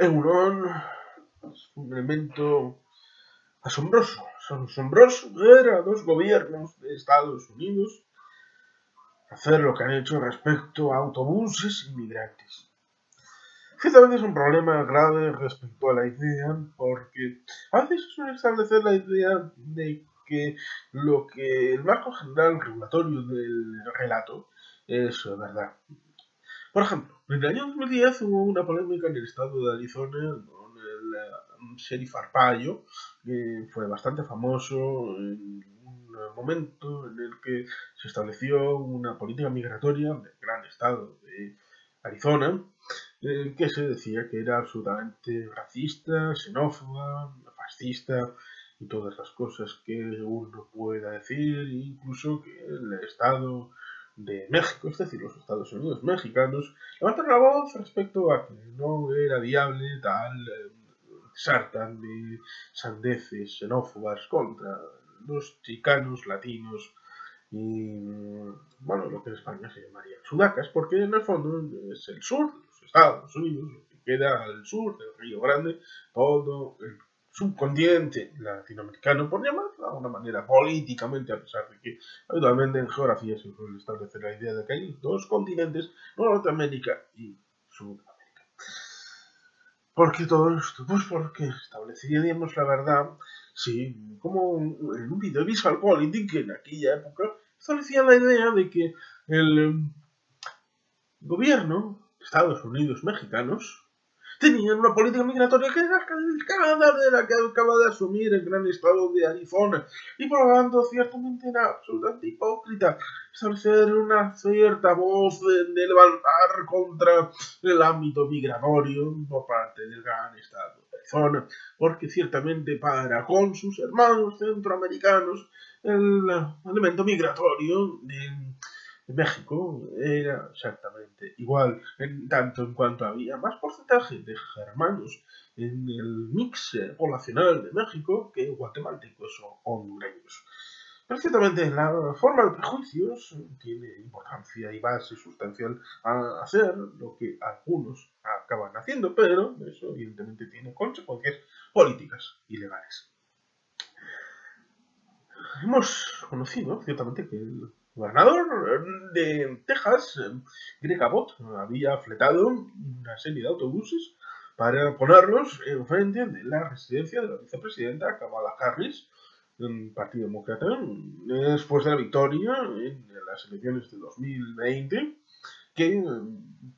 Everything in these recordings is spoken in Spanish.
Euron es un elemento asombroso. Asombroso ver a dos gobiernos de Estados Unidos hacer lo que han hecho respecto a autobuses inmigrantes. Ciertamente es un problema grave respecto a la idea, porque a veces se suele establecer la idea de que lo que el marco general regulatorio del relato es verdad. Por ejemplo, en el año 2010 hubo una polémica en el estado de Arizona con el sheriff Arpaio, que fue bastante famoso en un momento en el que se estableció una política migratoria del gran estado de Arizona, que se decía que era absolutamente racista, xenófoba, fascista y todas las cosas que uno pueda decir, incluso que el estado de México, es decir, los Estados Unidos mexicanos, levantaron la voz respecto a que no era viable tal sartan de sandeces xenófobas contra los chicanos, latinos y, bueno, lo que en España se llamaría sudacas, porque en el fondo es el sur de los Estados Unidos, lo que queda al sur del Río Grande, todo el subcontinente latinoamericano, por llamarlo de alguna manera políticamente, a pesar de que habitualmente en geografía se suele establecer la idea de que hay dos continentes, Norteamérica y Sudamérica. ¿Por qué todo esto? Pues porque estableceríamos la verdad, sí, como en un video visual politic en aquella época establecía la idea de que el gobierno de Estados Unidos mexicanos tenían una política migratoria que era calcada de la que acaba de asumir el gran estado de Arizona y por lo tanto ciertamente era absolutamente hipócrita establecer una cierta voz de levantar contra el ámbito migratorio por parte del gran estado de Arizona, porque ciertamente para con sus hermanos centroamericanos el elemento migratorio de México era exactamente igual, tanto en cuanto había más porcentaje de germanos en el mix poblacional de México que guatemaltecos o hondureños. Pero ciertamente la forma de prejuicios tiene importancia y base sustancial a hacer lo que algunos acaban haciendo, pero eso evidentemente tiene consecuencias políticas y legales. Hemos conocido ciertamente que el gobernador de Texas, Greg Abbott, había fletado una serie de autobuses para ponerlos enfrente de la residencia de la vicepresidenta Kamala Harris, del Partido Demócrata, después de la victoria en las elecciones de 2020, que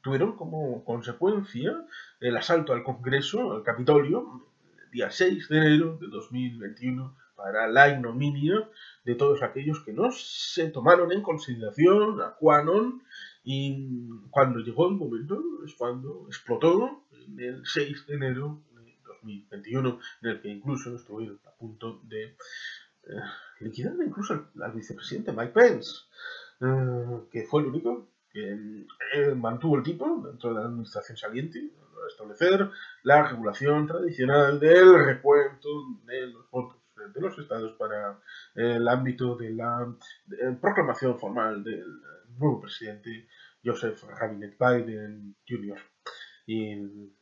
tuvieron como consecuencia el asalto al Congreso, al Capitolio, el día 6 de enero de 2021, para la ignominia de todos aquellos que no se tomaron en consideración a QAnon, y cuando llegó el momento es cuando explotó el 6 de enero de 2021, en el que incluso estuvieron a punto de liquidar incluso al vicepresidente Mike Pence, que fue el único que mantuvo el tipo dentro de la administración saliente, para establecer la regulación tradicional del recuento de los votos de los estados para el ámbito de la proclamación formal del nuevo presidente Joseph Robinette Biden Jr. y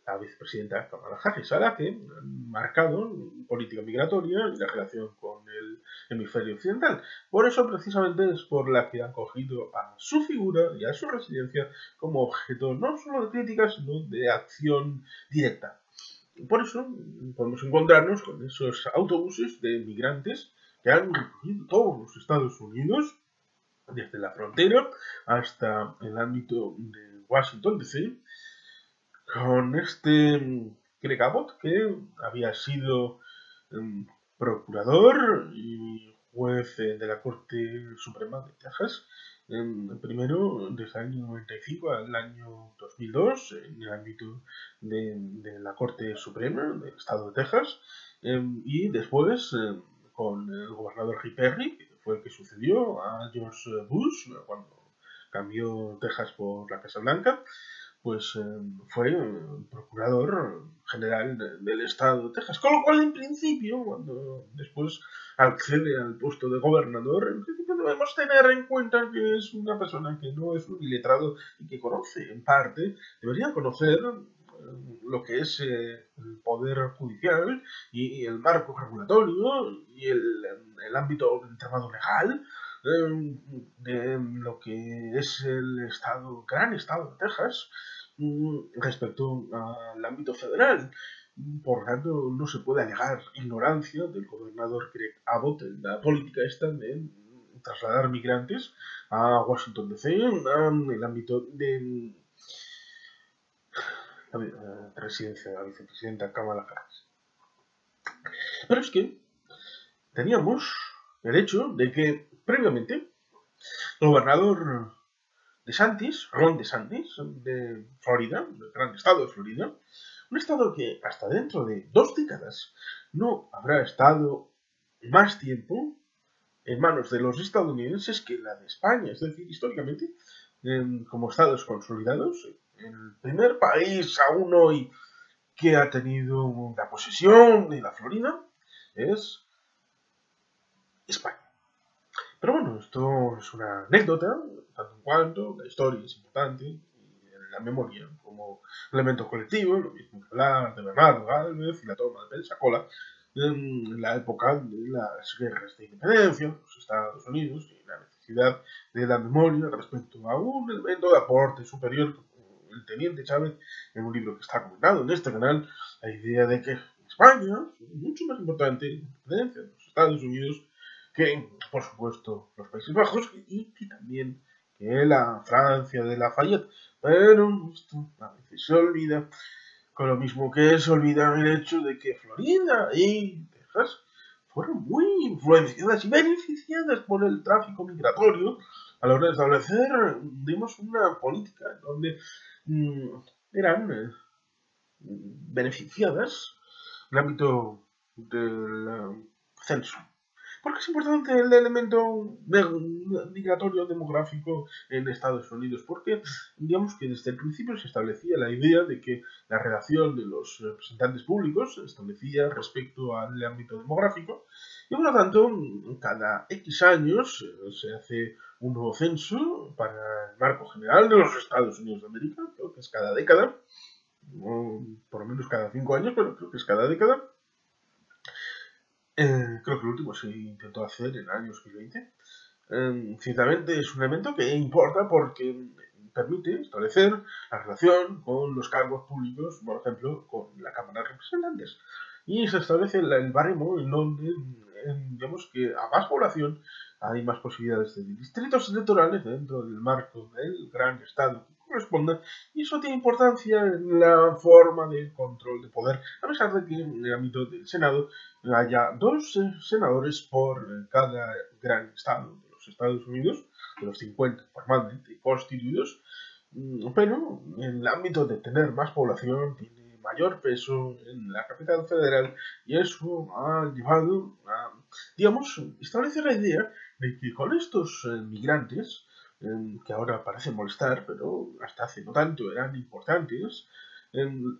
la vicepresidenta Kamala Harris, a la que han marcado política migratoria y la relación con el hemisferio occidental. Por eso, precisamente, es por la que han cogido a su figura y a su residencia como objeto no solo de crítica, sino de acción directa. Por eso podemos encontrarnos con esos autobuses de migrantes que han recorrido todos los Estados Unidos, desde la frontera hasta el ámbito de Washington DC, con Greg Abbott, que había sido procurador y juez de la Corte Suprema de Texas, primero desde el año 95 al año 2002, en el ámbito de la Corte Suprema del Estado de Texas, y después con el gobernador Rick Perry, que fue el que sucedió a George Bush cuando cambió Texas por la Casa Blanca, pues fue procurador general del estado de Texas. Con lo cual, en principio, cuando después accede al puesto de gobernador, en principio debemos tener en cuenta que es una persona que no es un iletrado y que conoce, en parte, debería conocer lo que es el poder judicial y el marco regulatorio y el ámbito del entramado legal de lo que es el gran estado de Texas respecto al ámbito federal. Por tanto, no se puede alegar ignorancia del gobernador Greg Abbott en la política esta de trasladar migrantes a Washington DC, en el ámbito de la presidencia de la vicepresidenta Kamala Harris. Pero es que teníamos el hecho de que previamente el gobernador Ron DeSantis, de Florida, del gran estado de Florida, un estado que hasta dentro de 2 décadas no habrá estado más tiempo en manos de los estadounidenses que la de España, es decir, históricamente, como estados consolidados, el primer país aún hoy que ha tenido la posesión de la Florida es España. Pero bueno, esto es una anécdota, tanto en cuanto la historia es importante, y la memoria como elemento colectivo, lo mismo que hablar de Bernardo Gálvez y la toma de Pensacola en la época de las guerras de independencia, los Estados Unidos, y la necesidad de la memoria respecto a un elemento de aporte superior, el teniente Chávez, en un libro que está comentado en este canal, la idea de que España es mucho más importante la independencia de los Estados Unidos que, por supuesto, los Países Bajos y que también que la Francia de Lafayette. Pero esto a veces se olvida, con lo mismo que se olvida el hecho de que Florida y Texas fueron muy influenciadas y beneficiadas por el tráfico migratorio a la hora de establecer, digamos, una política donde eran beneficiadas en el ámbito del censo. ¿Por qué es importante el elemento migratorio demográfico en Estados Unidos? Porque, digamos que desde el principio se establecía la idea de que la relación de los representantes públicos se establecía respecto al ámbito demográfico y, por lo tanto, cada X años se hace un nuevo censo para el marco general de los Estados Unidos de América, creo que es cada década, por lo menos cada 5 años, pero creo que es cada década. Creo que el último se intentó hacer en el año 2020. Ciertamente es un elemento que importa porque permite establecer la relación con los cargos públicos, por ejemplo, con la Cámara de Representantes. Y se establece el baremo en donde, digamos que a más población hay más posibilidades de distritos electorales dentro del marco del gran estado que corresponda, y eso tiene importancia en la forma de control de poder, a pesar de que en el ámbito del Senado haya 2 senadores por cada gran estado de los Estados Unidos, de los 50 formalmente constituidos, pero en el ámbito de tener más población tiene mayor peso en la capital federal y eso ha llevado a, digamos, establecer la idea de que con estos migrantes, que ahora parecen molestar, pero hasta hace no tanto eran importantes,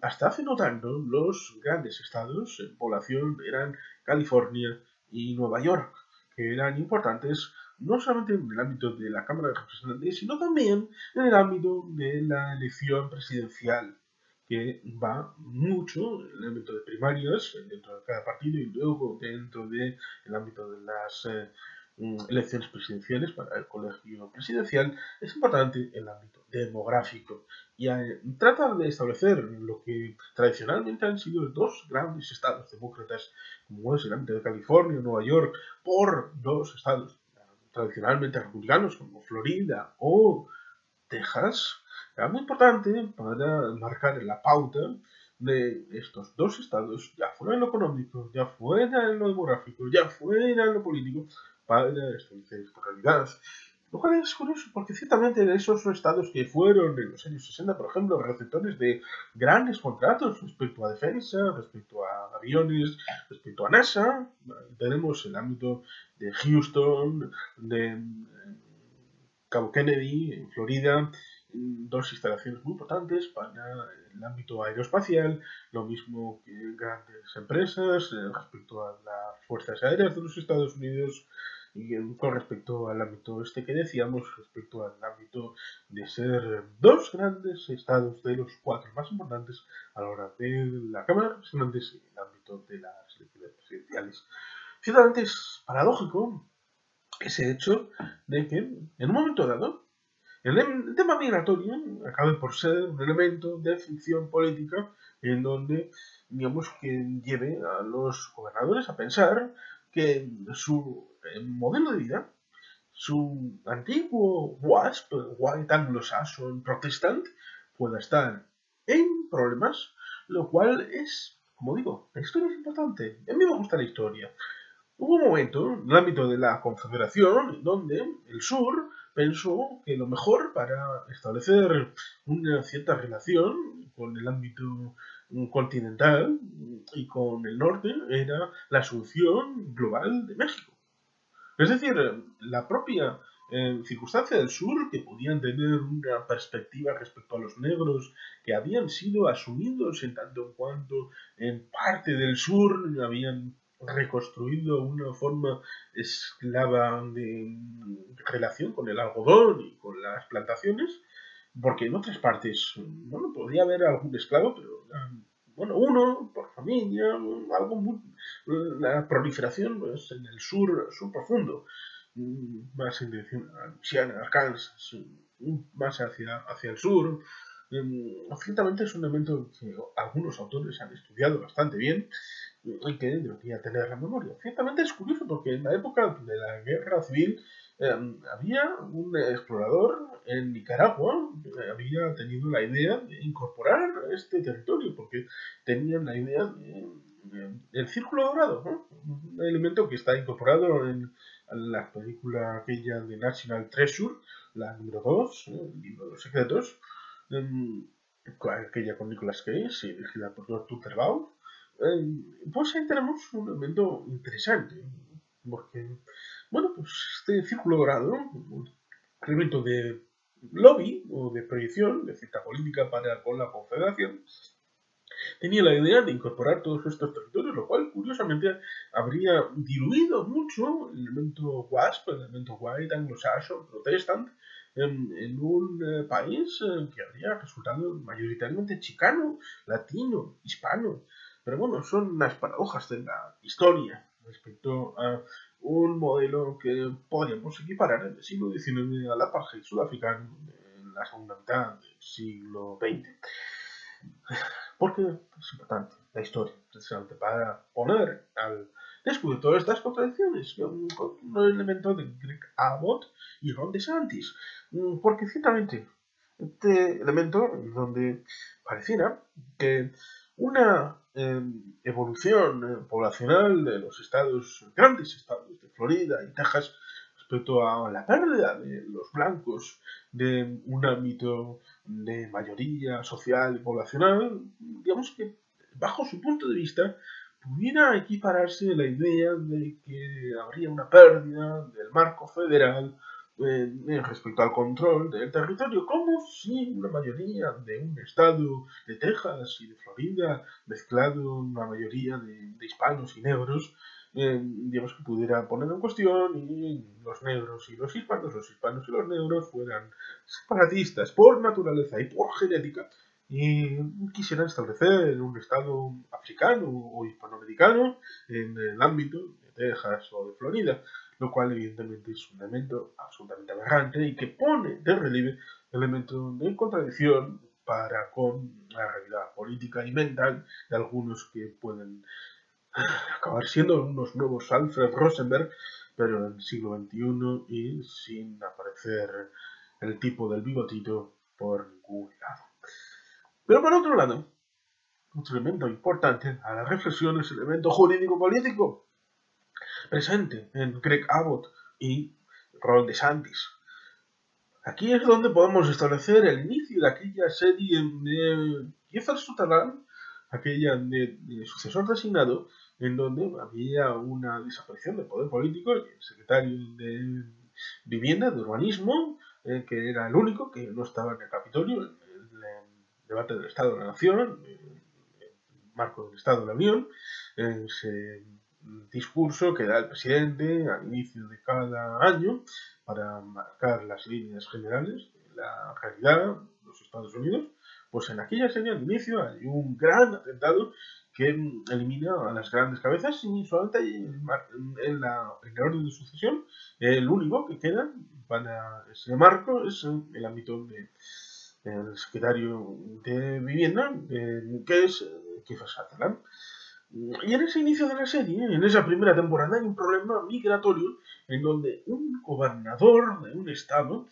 hasta hace no tanto los grandes estados en población eran California y Nueva York, que eran importantes no solamente en el ámbito de la Cámara de Representantes, sino también en el ámbito de la elección presidencial, que va mucho en el ámbito de primarias dentro de cada partido y luego dentro del ámbito de las elecciones presidenciales para el colegio presidencial. Es importante el ámbito demográfico y trata de establecer lo que tradicionalmente han sido 2 grandes estados demócratas, como es el ámbito de California y Nueva York, por 2 estados tradicionalmente republicanos como Florida o Texas. Era muy importante para marcar la pauta de estos 2 estados, ya fuera en lo económico, ya fuera en lo demográfico, ya fuera en lo político, para establecer esta realidad. Lo cual es curioso, porque ciertamente esos son estados que fueron en los años 60, por ejemplo, receptores de grandes contratos respecto a defensa, respecto a aviones, respecto a NASA. Tenemos el ámbito de Houston, de Cabo Kennedy, en Florida, 2 instalaciones muy importantes para el ámbito aeroespacial, lo mismo que grandes empresas respecto a las fuerzas aéreas de los Estados Unidos y con respecto al ámbito este que decíamos, respecto al ámbito de ser dos grandes estados de los cuatro más importantes a la hora de la Cámara de Representantes y el ámbito de las elecciones presidenciales. Ciertamente es paradójico ese hecho de que en un momento dado el tema migratorio acabe por ser un elemento de ficción política en donde, digamos, que lleve a los gobernadores a pensar que su modelo de vida, su antiguo WASP, White Anglo-Saxon Protestant, pueda estar en problemas, lo cual es, como digo, la historia es importante. A mí me gusta la historia. Hubo un momento en el ámbito de la Confederación donde el sur pensó que lo mejor para establecer una cierta relación con el ámbito continental y con el norte era la solución global de México. Es decir, la propia circunstancia del sur, que podían tener una perspectiva respecto a los negros que habían sido asumidos en tanto en cuanto en parte del sur habían reconstruido una forma esclava de relación con el algodón y con las plantaciones, porque en otras partes, bueno, podía haber algún esclavo, pero bueno, uno por familia, algo muy, la proliferación pues, en el sur profundo, más en dirección a Luisiana, Arkansas, más hacia el sur. Ciertamente es un elemento que algunos autores han estudiado bastante bien y que debería tener la memoria. Ciertamente es curioso porque en la época de la guerra civil había un explorador en Nicaragua que había tenido la idea de incorporar este territorio porque tenían la idea del círculo dorado, ¿no? Un elemento que está incorporado en la película aquella de National Treasure, la número 2, el libro de los secretos, aquella con Nicolas Cage y dirigida por George Turtelbaum. Pues ahí tenemos un elemento interesante, porque, bueno, pues este círculo dorado, un elemento de lobby o de proyección de cierta política para con la Confederación, tenía la idea de incorporar todos estos territorios, lo cual curiosamente habría diluido mucho el elemento WASP, el elemento White Anglo-Saxon Protestant, en un país que habría resultado mayoritariamente chicano, latino, hispano. Pero bueno, son las paradojas de la historia respecto a un modelo que podríamos equiparar en el siglo XIX al apartheid sudafricano en la segunda mitad del siglo XX. Porque es importante la historia, precisamente para poner al descubierto estas contradicciones con un elemento de Greg Abbott y Ron DeSantis. Porque ciertamente este elemento donde pareciera que una evolución poblacional de los grandes estados de Florida y Texas respecto a la pérdida de los blancos de un ámbito de mayoría social y poblacional, digamos que bajo su punto de vista pudiera equipararse la idea de que habría una pérdida del marco federal respecto al control del territorio, como si una mayoría de un estado de Texas y de Florida, mezclado una mayoría de hispanos y negros, digamos que pudiera poner en cuestión y los negros y los hispanos y los negros fueran separatistas por naturaleza y por genética y quisieran establecer un estado africano o hispanoamericano en el ámbito de Texas o de Florida, lo cual evidentemente es un elemento absolutamente aberrante y que pone de relieve elementos de contradicción para con la realidad política y mental de algunos que pueden acabar siendo unos nuevos Alfred Rosenberg, pero en el siglo XXI y sin aparecer el tipo del bigotito por ningún lado. Pero por otro lado, otro elemento importante a la reflexión es el elemento jurídico-político presente en Greg Abbott y Ron DeSantis. Aquí es donde podemos establecer el inicio de aquella serie de Kiefer Sutherland, aquella de sucesor designado, en donde había una desaparición del poder político, el secretario de Vivienda, de Urbanismo, que era el único que no estaba en el Capitolio, debate del Estado de la Nación, marco del Estado de la Unión, ese discurso que da el presidente al inicio de cada año para marcar las líneas generales de la realidad de los Estados Unidos. Pues en aquella serie al inicio hay un gran atentado que elimina a las grandes cabezas y solamente hay en el orden de sucesión el único que queda para ese marco es el ámbito del secretario de Vivienda, que es Kiefer Sutherland. Y en ese inicio de la serie, en esa primera temporada, hay un problema migratorio en donde un gobernador de un estado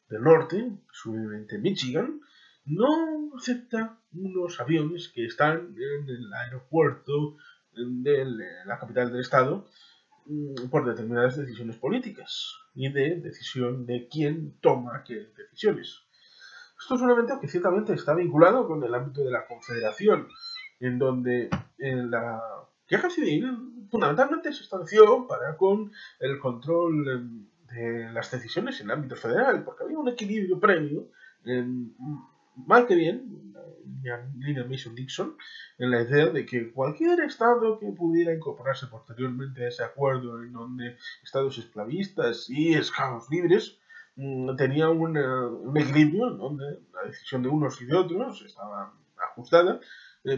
del norte, presumiblemente Michigan, no acepta unos aviones que están en el aeropuerto de la capital del estado por determinadas decisiones políticas y de decisión de quién toma qué decisiones. Esto es un evento que ciertamente está vinculado con el ámbito de la Confederación, en donde la guerra civil fundamentalmente se estableció para con el control de las decisiones en el ámbito federal, porque había un equilibrio previo, mal que bien, línea Mason-Dixon, en la idea de que cualquier estado que pudiera incorporarse posteriormente a ese acuerdo en donde estados esclavistas y esclavos libres tenía un equilibrio donde la decisión de unos y de otros estaba ajustada,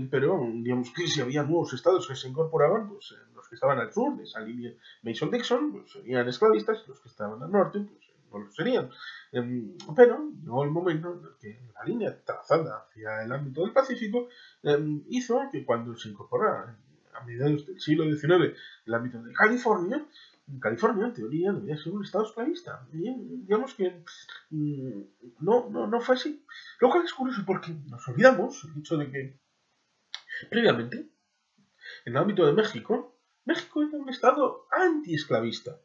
pero digamos que si había nuevos estados que se incorporaban, pues los que estaban al sur de esa línea Mason-Dixon pues, serían esclavistas y los que estaban al norte pues, no lo serían. Pero llegó el momento en el que la línea trazada hacia el ámbito del Pacífico hizo que cuando se incorporara a mediados del siglo XIX el ámbito de California, California, en teoría, debería ser un estado esclavista. Y digamos que no fue así. Lo cual es curioso porque nos olvidamos el hecho de que previamente, en el ámbito de México, México era un estado anti-esclavista.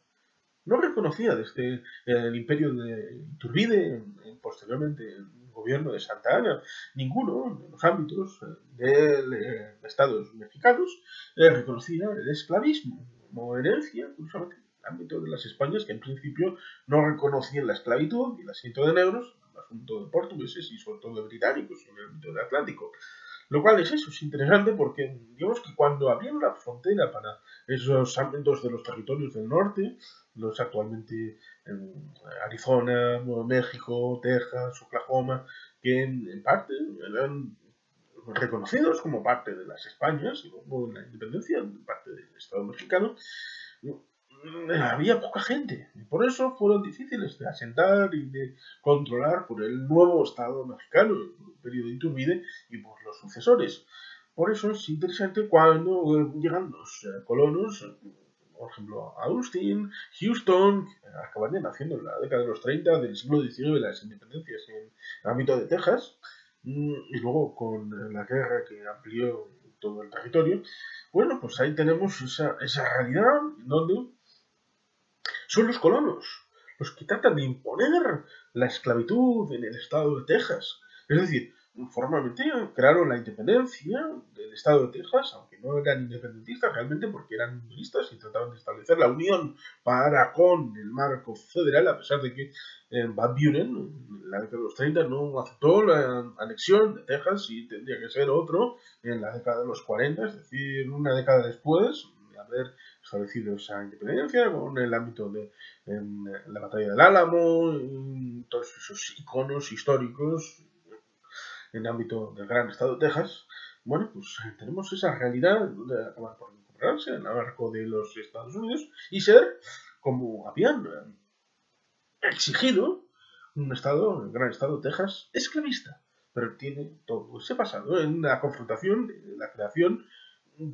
No reconocía desde el imperio de Iturbide, posteriormente el gobierno de Santa Anna, ninguno de los ámbitos de estados mexicanos reconocía el esclavismo como herencia, curiosamente, en el ámbito de las Españas, que en principio no reconocían la esclavitud y el asiento de negros, el asunto de portugueses y sobre todo de británicos en el ámbito del Atlántico. Lo cual es eso, es interesante porque digamos que cuando abrieron la frontera para esos ámbitos de los territorios del norte, los actualmente en Arizona, Nuevo México, Texas, Oklahoma, que en parte eran reconocidos como parte de las Españas y como la independencia, parte del Estado mexicano, había poca gente. Y por eso fueron difíciles de asentar y de controlar por el nuevo Estado mexicano, el imperio de Iturbide y por los sucesores. Por eso es interesante cuando llegan los colonos, por ejemplo, Austin, Houston, que acabarían haciendo en la década de los 30 del siglo XIX las independencias en el ámbito de Texas, y luego con la guerra que amplió todo el territorio. Bueno, pues ahí tenemos esa realidad en donde son los colonos los que tratan de imponer la esclavitud en el estado de Texas. Es decir, formalmente crearon la independencia del estado de Texas, aunque no eran independentistas realmente porque eran unionistas y trataban de establecer la unión para con el marco federal, a pesar de que Van Buren, en la década de los 30, no aceptó la anexión de Texas y tendría que ser otro en la década de los 40, es decir, una década después de haber establecido esa independencia con el ámbito de la batalla del Álamo, todos esos iconos históricos en el ámbito del gran estado de Texas. Bueno, pues tenemos esa realidad de acabar por incorporarse en el marco de los Estados Unidos y ser, como habían exigido, un estado, el gran estado de Texas, esclavista. Pero tiene todo ese pasado en la confrontación de la creación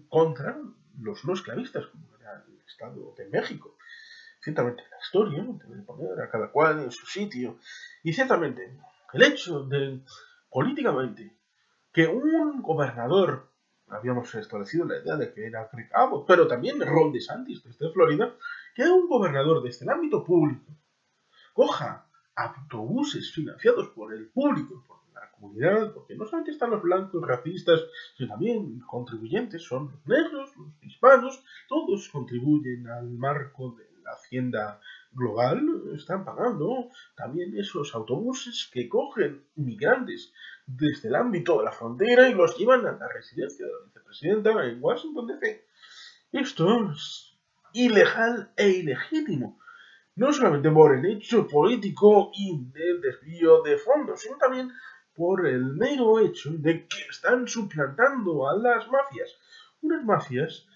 contra los no esclavistas, como era el Estado de México. Ciertamente la historia debe poner a cada cual en su sitio. Y ciertamente el hecho de, políticamente, que un gobernador, habíamos establecido la idea de que era Greg Abbott, pero también Ron DeSantis desde Florida, que un gobernador desde el ámbito público coja autobuses financiados por el público, por la comunidad, porque no solamente están los blancos racistas, sino también contribuyentes, son los negros, los hispanos, todos contribuyen al marco de la hacienda global, están pagando también esos autobuses que cogen migrantes desde el ámbito de la frontera y los llevan a la residencia de la vicepresidenta en Washington, D.C. Esto es ilegal e ilegítimo, no solamente por el hecho político y del desvío de fondos, sino también por el mero hecho de que están suplantando a las mafias. Unas mafias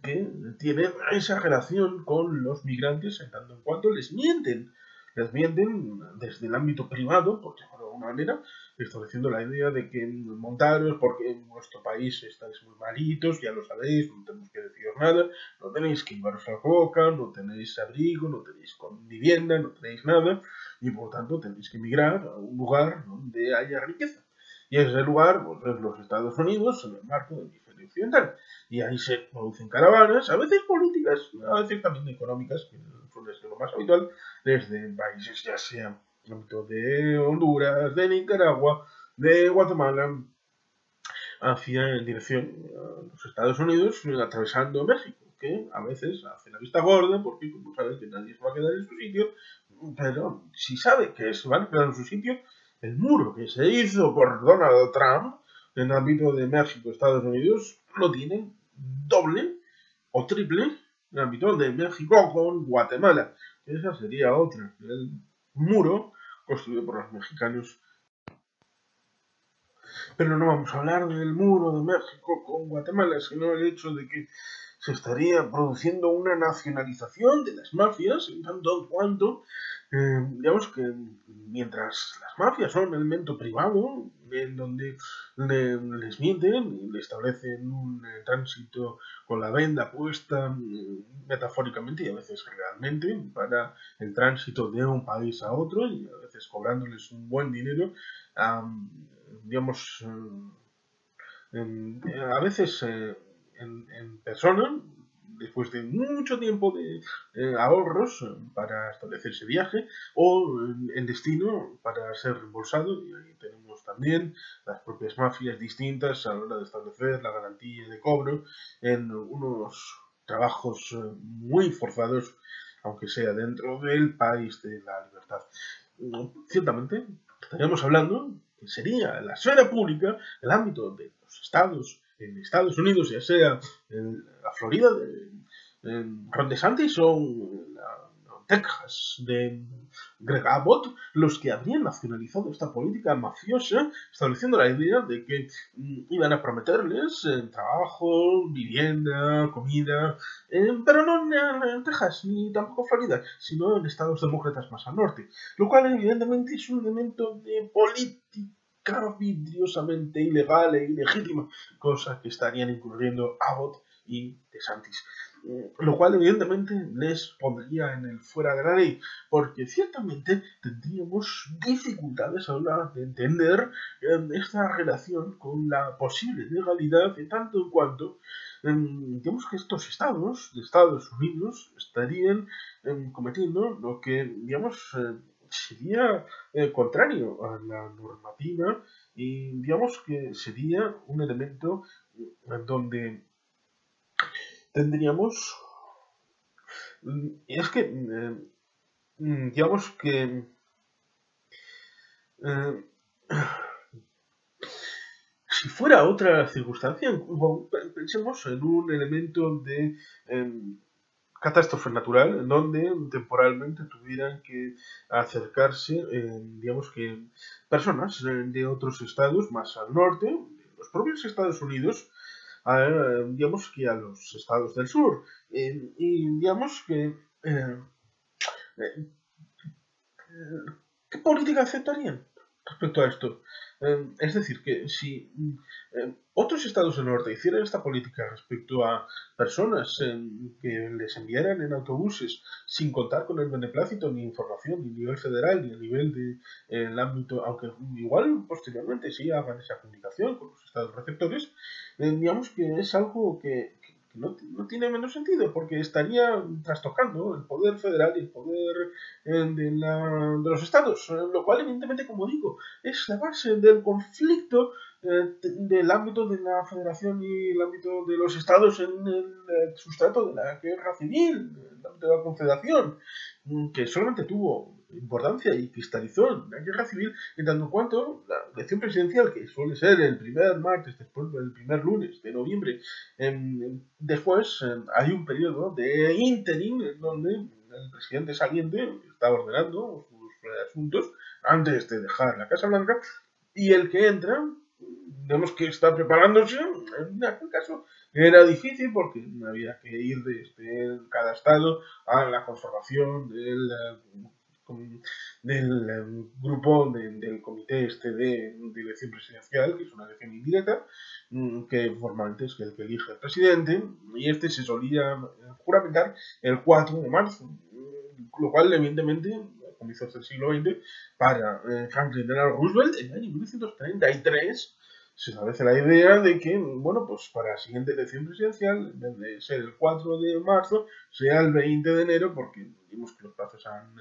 que tienen esa relación con los migrantes en tanto en cuanto les mienten. Les mienten desde el ámbito privado, porque de alguna manera, estableciendo la idea de que montaros porque en vuestro país estáis muy malitos, ya lo sabéis, no tenemos que deciros nada, no tenéis que llevaros a coca, no tenéis abrigo, no tenéis vivienda, no tenéis nada, y por lo tanto tenéis que emigrar a un lugar donde haya riqueza. Y ese lugar pues, es los Estados Unidos en el marco del hemisferio occidental. Y ahí se producen caravanas, a veces políticas, a veces también económicas, que suele ser lo más habitual, desde países ya sea en el ámbito de Honduras, de Nicaragua, de Guatemala, hacia en dirección a los Estados Unidos, atravesando México, que a veces hace la vista gorda, porque como sabe que nadie se va a quedar en su sitio, pero si sabe que se van a quedar en su sitio, el muro que se hizo por Donald Trump en el ámbito de México, Estados Unidos, lo tienen doble o triple en el ámbito de México con Guatemala. Esa sería otra, el muro construido por los mexicanos. Pero no vamos a hablar del muro de México con Guatemala, sino el hecho de que se estaría produciendo una nacionalización de las mafias, en tanto en cuanto, digamos que mientras las mafias son un elemento privado, en donde les mienten y le establecen un tránsito con la venda puesta, metafóricamente y a veces realmente, para el tránsito de un país a otro, y a veces cobrándoles un buen dinero, digamos, a veces en persona, después de mucho tiempo de ahorros para establecer ese viaje, o en destino para ser reembolsado. Y ahí tenemos también las propias mafias distintas a la hora de establecer la garantía de cobro en unos trabajos muy forzados, aunque sea dentro del país de la libertad. Ciertamente, estaríamos hablando que sería la esfera pública, el ámbito de los estados, en Estados Unidos, ya sea en la Florida en Ron DeSantis o en Texas de Greg Abbott, los que habrían nacionalizado esta política mafiosa, estableciendo la idea de que iban a prometerles trabajo, vivienda, comida, pero no en Texas ni tampoco Florida, sino en estados demócratas más al norte, lo cual evidentemente es un elemento de política vidriosamente ilegal e ilegítima, cosa que estarían incurriendo Abbott y DeSantis. Lo cual evidentemente les pondría en el fuera de la ley, porque ciertamente tendríamos dificultades a la hora de entender esta relación con la posible legalidad, de tanto en cuanto digamos que estos estados de Estados Unidos estarían cometiendo lo que digamos sería contrario a la normativa y digamos que sería un elemento en donde tendríamos es que digamos que eh, si fuera otra circunstancia, pensemos en un elemento de catástrofe natural en donde temporalmente tuvieran que acercarse, digamos que personas de otros estados más al norte, de los propios Estados Unidos, digamos que a los estados del sur. Y digamos que eh, ¿qué política aceptarían respecto a esto? Es decir, que si otros estados del norte hicieran esta política respecto a personas que les enviaran en autobuses sin contar con el beneplácito ni información ni a nivel federal ni a nivel del ámbito, aunque igual posteriormente sí hagan esa comunicación con los estados receptores, digamos que es algo que no tiene menos sentido, porque estaría trastocando el poder federal y el poder de los estados, lo cual evidentemente, como digo, es la base del conflicto del ámbito de la federación y el ámbito de los estados en el sustrato de la guerra civil, el ámbito de la confederación, que solamente tuvo importancia y cristalizó la guerra civil en tanto en cuanto la elección presidencial, que suele ser el primer martes, después del primer lunes de noviembre, después hay un periodo de interim en donde el presidente saliente está ordenando sus asuntos antes de dejar la Casa Blanca y el que entra, vemos que está preparándose. En aquel caso era difícil porque había que ir desde cada estado a la conformación del grupo del comité de elección presidencial, que es una elección indirecta, que formalmente es el que elige al presidente, y este se solía juramentar el 4 de marzo, lo cual evidentemente a comienzos del siglo XX para Franklin Delano Roosevelt en el año 1933 se establece la idea de que, bueno, pues para la siguiente elección presidencial, en vez de ser el 4 de marzo, sea el 20 de enero, porque vimos que los plazos han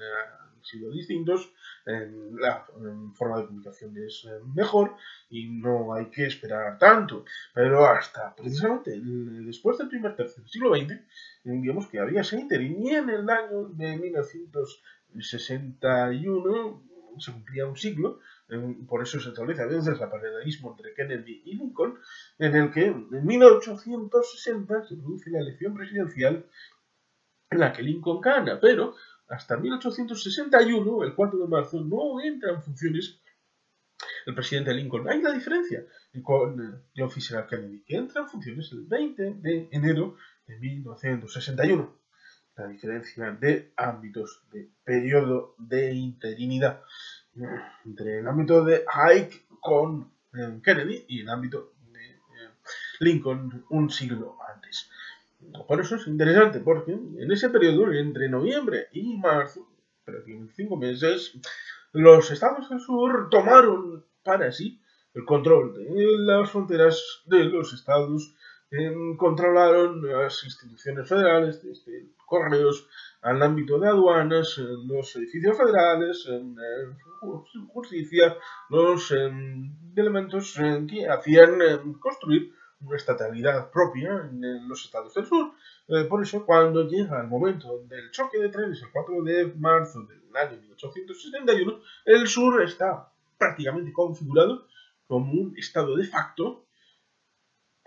sido distintos, la forma de comunicación es mejor y no hay que esperar tanto. Pero hasta precisamente después del primer tercio del siglo XX, digamos que había ese interim, y en el año de 1961 se cumplía un siglo. Por eso se establece a veces el paralelismo entre Kennedy y Lincoln, en el que en 1860 se produce la elección presidencial en la que Lincoln gana, pero hasta 1861, el 4 de marzo, no entra en funciones el presidente Lincoln. Hay la diferencia con John Fitzgerald Kennedy, que entra en funciones el 20 de enero de 1961. La diferencia de ámbitos de periodo de interinidad entre el ámbito de Ike con Kennedy y el ámbito de Lincoln un siglo antes. Por eso es interesante, porque en ese periodo, entre noviembre y marzo, prácticamente 5 meses, los estados del sur tomaron para sí el control de las fronteras de los estados, controlaron las instituciones federales, desde correos al ámbito de aduanas, los edificios federales, justicia, los elementos que hacían construir una estatalidad propia en los estados del sur. Por eso, cuando llega el momento del choque de trenes, el 4 de marzo del año 1871, el sur está prácticamente configurado como un estado de facto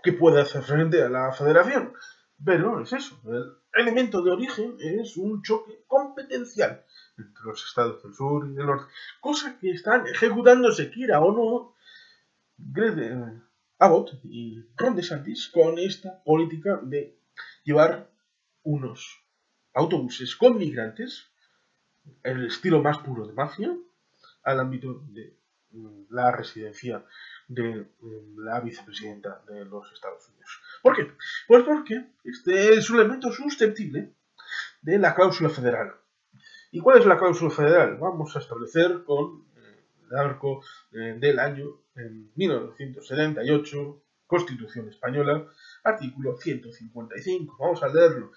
que puede hacer frente a la federación. Pero es eso, el elemento de origen es un choque competencial entre los estados del sur y del norte, cosa que están ejecutándose, quiera o no, Abbott y Ron DeSantis con esta política de llevar unos autobuses con migrantes, el estilo más puro de mafia, al ámbito de la residencia de la vicepresidenta de los Estados Unidos. ¿Por qué? Pues porque este es un elemento susceptible de la cláusula federal. ¿Y cuál es la cláusula federal? Vamos a establecer con el arco del año 1978, Constitución Española, artículo 155. Vamos a leerlo.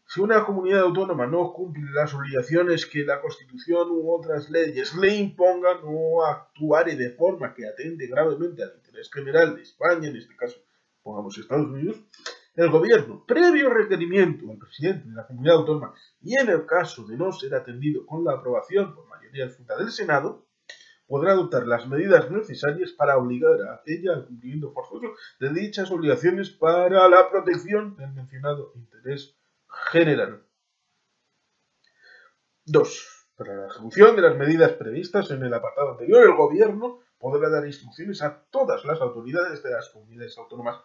Si una comunidad autónoma no cumple las obligaciones que la Constitución u otras leyes le impongan o actuare de forma que atente gravemente al interés general de España, en este caso pongamos Estados Unidos, el gobierno, previo requerimiento al presidente de la comunidad autónoma y en el caso de no ser atendido con la aprobación por mayoría absoluta del Senado, podrá adoptar las medidas necesarias para obligar a ella al cumplimiento forzoso de dichas obligaciones para la protección del mencionado interés general. 2. Para la ejecución de las medidas previstas en el apartado anterior, el Gobierno podrá dar instrucciones a todas las autoridades de las comunidades autónomas.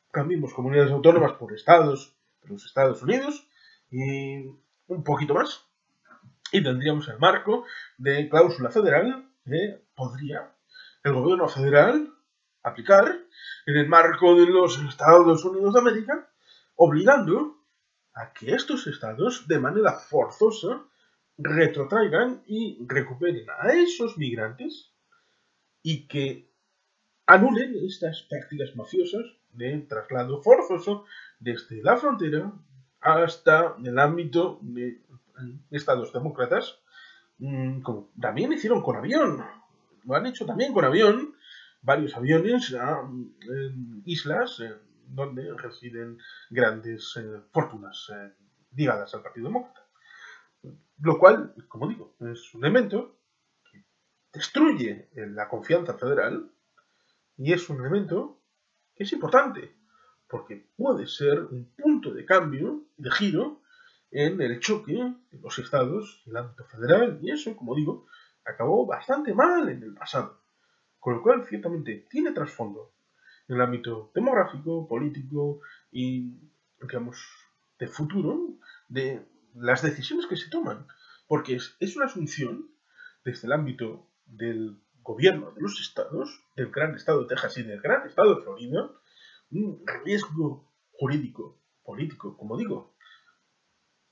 Cambiemos comunidades autónomas por estados de los Estados Unidos y un poquito más. Y tendríamos el marco de cláusula federal que podría el Gobierno federal aplicar en el marco de los Estados Unidos de América, obligando a que estos estados, de manera forzosa, retrotraigan y recuperen a esos migrantes y que anulen estas prácticas mafiosas de traslado forzoso desde la frontera hasta el ámbito de estados demócratas, como también hicieron con avión. Lo han hecho también con avión, varios aviones a islas donde residen grandes fortunas ligadas al Partido Demócrata. Lo cual, como digo, es un elemento que destruye la confianza federal y es un elemento que es importante, porque puede ser un punto de cambio, de giro, en el choque de los estados y el ámbito federal, y eso, como digo, acabó bastante mal en el pasado. Con lo cual, ciertamente, tiene trasfondo en el ámbito demográfico, político y, digamos, de futuro, de las decisiones que se toman. Porque es una asunción desde el ámbito del gobierno de los estados, del gran estado de Texas y del gran estado de Florida, un riesgo jurídico, político, como digo.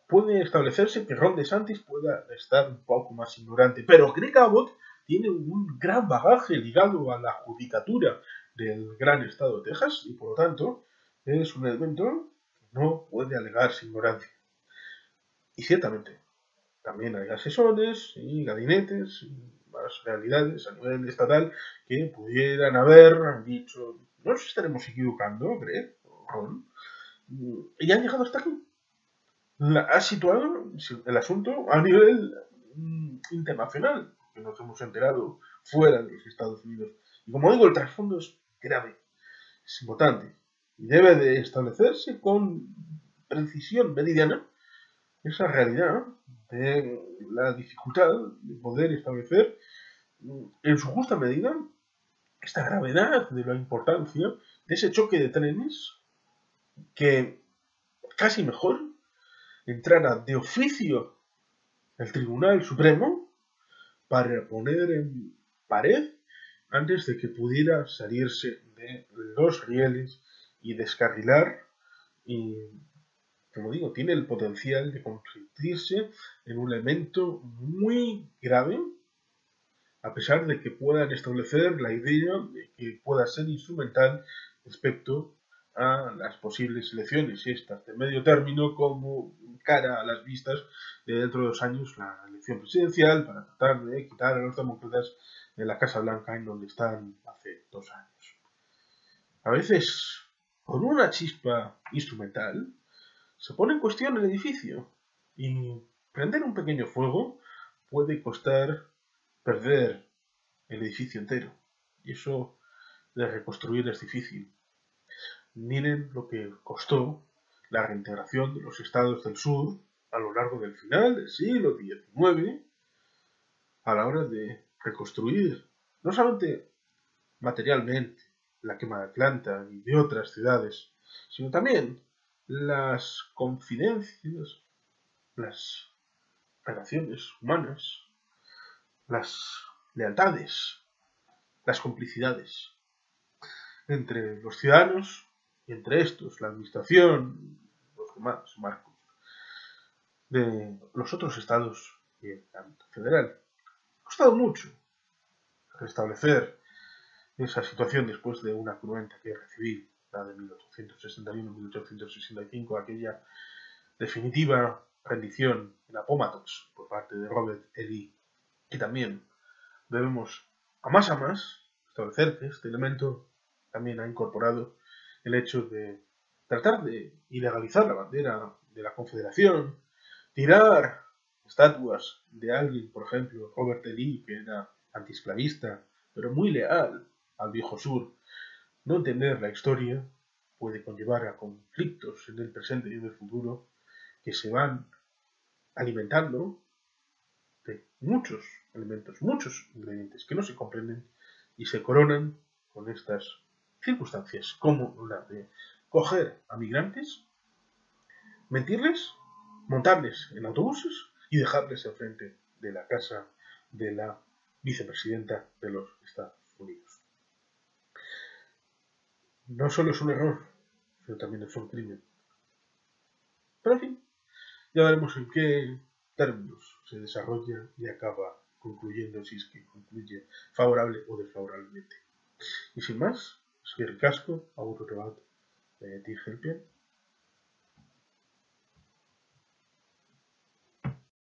Puede establecerse que Ron DeSantis pueda estar un poco más ignorante, pero Greg Abbott tiene un gran bagaje ligado a la judicatura del gran estado de Texas y por lo tanto es un elemento que no puede alegarse ignorancia. Y ciertamente, también hay asesores y gabinetes y más realidades a nivel estatal que pudieran haber dicho, no nos estaremos equivocando, Greg, Ron, y han llegado hasta aquí. Ha situado el asunto a nivel internacional, que nos hemos enterado fuera de los Estados Unidos. Y como digo, el trasfondo es grave, es importante, y debe de establecerse con precisión meridiana esa realidad de la dificultad de poder establecer en su justa medida esta gravedad de la importancia de ese choque de trenes que casi mejor entrara de oficio el Tribunal Supremo para poner en pared antes de que pudiera salirse de los rieles y descarrilar y, como digo, tiene el potencial de convertirse en un elemento muy grave a pesar de que puedan establecer la idea de que pueda ser instrumental respecto a las posibles elecciones estas de medio término como cara a las vistas de dentro de 2 años la elección presidencial para tratar de quitar a los demócratas de la Casa Blanca en donde están hace 2 años. A veces, con una chispa instrumental, se pone en cuestión el edificio y prender un pequeño fuego puede costar perder el edificio entero. Y eso de reconstruir es difícil. Miren lo que costó la reintegración de los estados del sur a lo largo del final del siglo XIX a la hora de reconstruir no solamente materialmente la quema de Atlanta y de otras ciudades, sino también las confidencias, las relaciones humanas, las lealtades, las complicidades entre los ciudadanos y entre estos la administración, los demás marcos de los otros estados y el ámbito federal. Ha costado mucho restablecer esa situación después de una cruenta guerra civil, la de 1861-1865, aquella definitiva rendición en Appomattox por parte de Robert E. Lee. Y también debemos, a más establecer que este elemento también ha incorporado el hecho de tratar de ilegalizar la bandera de la Confederación, tirar estatuas de alguien, por ejemplo, Robert E. Lee, que era antiesclavista, pero muy leal al viejo sur. No entender la historia puede conllevar a conflictos en el presente y en el futuro que se van alimentando de muchos elementos, muchos ingredientes que no se comprenden y se coronan con estas circunstancias, como la de coger a migrantes, mentirles, montarles en autobuses y dejarles enfrente de la casa de la vicepresidenta de los Estados Unidos. No solo es un error, sino también es un crimen. Pero en fin, ya veremos en qué términos se desarrolla y acaba concluyendo, si es que concluye favorable o desfavorablemente. Y sin más, soy el casco, a otro debate de Tigel